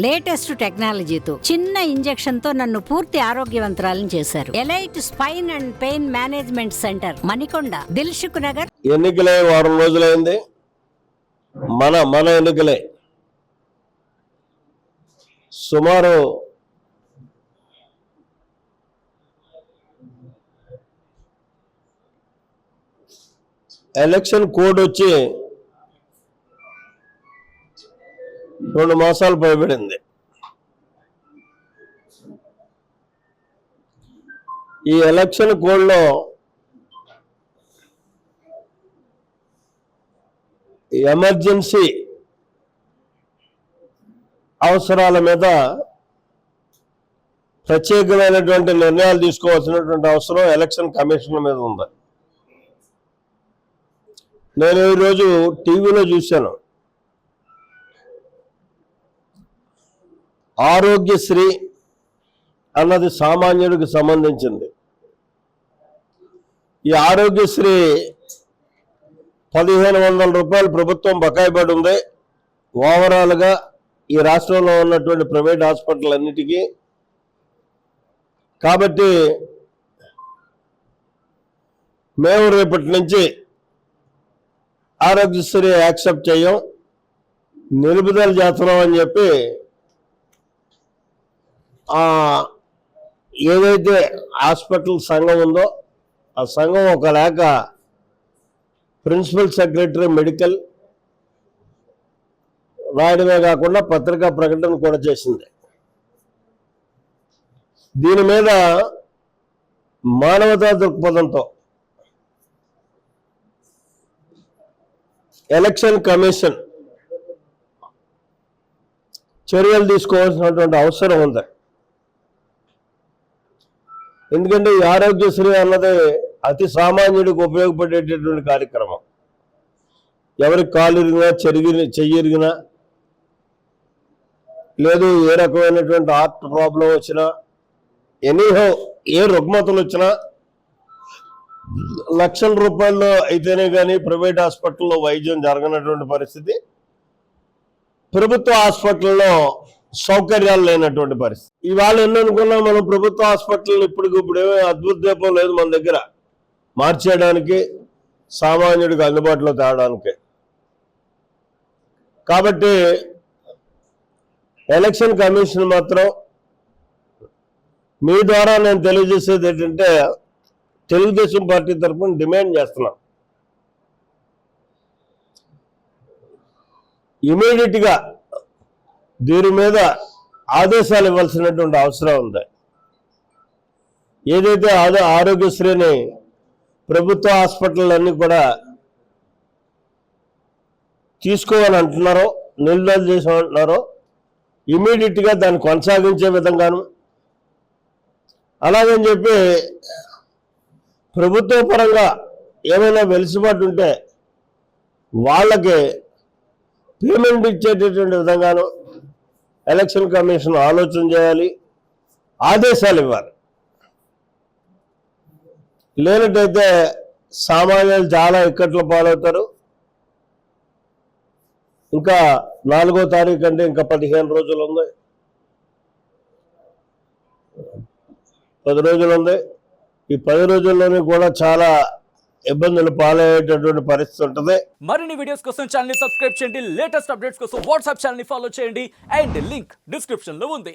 Latest టెక్నాలజీతో చిన్న injection తో నన్ను పూర్తి ఆరోగ్యవంతురాలను చేశారు. Elite spine and pain management centre, Manikonda, Dilsukh Nagar. ఎన్నికలే వారం రోజులైంది. మన ఎన్నికలే సుమారు ఎలక్షన్ కోడ్ వచ్చి 2 మాసాలు పైబడింది. ఈ ఎలక్షన్ కోడ్లో ఎమర్జెన్సీ అవసరాల మీద ప్రత్యేకమైనటువంటి నిర్ణయాలు తీసుకోవాల్సినటువంటి అవసరం ఎలక్షన్ కమిషన్ మీద ఉంది. నేను ఈరోజు టీవీలో చూశాను, ఆరోగ్యశ్రీ అన్నది సామాన్యుడికి సంబంధించింది. ఈ ఆరోగ్యశ్రీ 1500 రూపాయలు ప్రభుత్వం బకాయి పడి ఉంది ఓవరాల్గా ఈ రాష్ట్రంలో ఉన్నటువంటి ప్రైవేట్ హాస్పిటల్ అన్నిటికీ. కాబట్టి మేము రేపటి నుంచి ఆరోగ్యశ్రీ యాక్సెప్ట్ చేయం, నిలుపుదల చేస్తున్నాం అని చెప్పి ఏదైతే హాస్పిటల్ సంఘం ఉందో ఆ సంఘం ఒక లేఖ ప్రిన్సిపల్ సెక్రటరీ మెడికల్ రాయడమే కాకుండా పత్రికా ప్రకటన కూడా చేసింది. దీని మీద మానవతా దృక్పథంతో ఎలక్షన్ కమిషన్ చర్యలు తీసుకోవాల్సినటువంటి అవసరం ఉంది. ఎందుకంటే ఈ ఆరోగ్యశ్రీ అన్నది అతి సామాన్యుడికి ఉపయోగపడేటటువంటి కార్యక్రమం. ఎవరికి కాలు ఇరిగినా, చెయ్యి ఇరిగినా, లేదు ఏ రకమైనటువంటి హార్ట్ ప్రాబ్లం వచ్చినా, ఎనీహో ఏ రుగ్మతలు వచ్చినా లక్షల రూపాయల్లో అయితేనే కానీ ప్రైవేట్ హాస్పిటల్లో వైద్యం జరగనటువంటి పరిస్థితి, ప్రభుత్వ హాస్పిటల్లో సౌకర్యాలు లేనటువంటి పరిస్థితి. ఇవాళ ఎన్ననుకున్నా మనం ప్రభుత్వ హాస్పిటల్ ఇప్పటికిప్పుడు ఏమీ అద్భుత దీపం లేదు మన దగ్గర మార్చేయడానికి, సామాన్యుడికి అందుబాటులో తేవడానికి. కాబట్టి ఎలక్షన్ కమిషన్ మాత్రం మీ ద్వారా నేను తెలియజేసేది ఏంటంటే, తెలుగుదేశం పార్టీ తరఫున డిమాండ్ చేస్తున్నాం, ఇమీడియట్గా దీని మీద ఆదేశాలు ఇవ్వాల్సినటువంటి అవసరం ఉంది. ఏదైతే ఆరోగ్యశ్రీని ప్రభుత్వ హాస్పిటల్ అన్నీ కూడా తీసుకోవాలని అంటున్నారో, నిలుదల చేసామంటున్నారో, ఇమీడియట్గా దాన్ని కొనసాగించే విధంగాను, అలాగని చెప్పి ప్రభుత్వ పరంగా ఏమైనా వెలుసుబాటు ఉంటే వాళ్ళకి పేమెంట్ ఇచ్చేటటువంటి విధంగాను ఎలక్షన్ కమిషన్ ఆలోచన చేయాలి, ఆదేశాలు ఇవ్వాలి. లేనట్టయితే సామాన్యులు చాలా ఇక్కట్లు పాలవుతారు. ఇంకా 4వ తారీఖు అంటే ఇంకా 15 రోజులు ఉంది, 10 రోజులు ఉంది. ఈ 10 రోజుల్లోనే కూడా చాలా ఇబ్బందులు పాలయ్యేటటువంటి పరిస్థితి ఉంటుంది. మరిన్ని వీడియోస్ కోసం ఛానల్ ని సబ్స్క్రైబ్ చేయండి, లేటెస్ట్ అప్డేట్స్ కోసం వాట్సాప్ ఛానల్ ని ఫాలో చేయండి, అండ్ లింక్ డిస్క్రిప్షన్ లో ఉంది.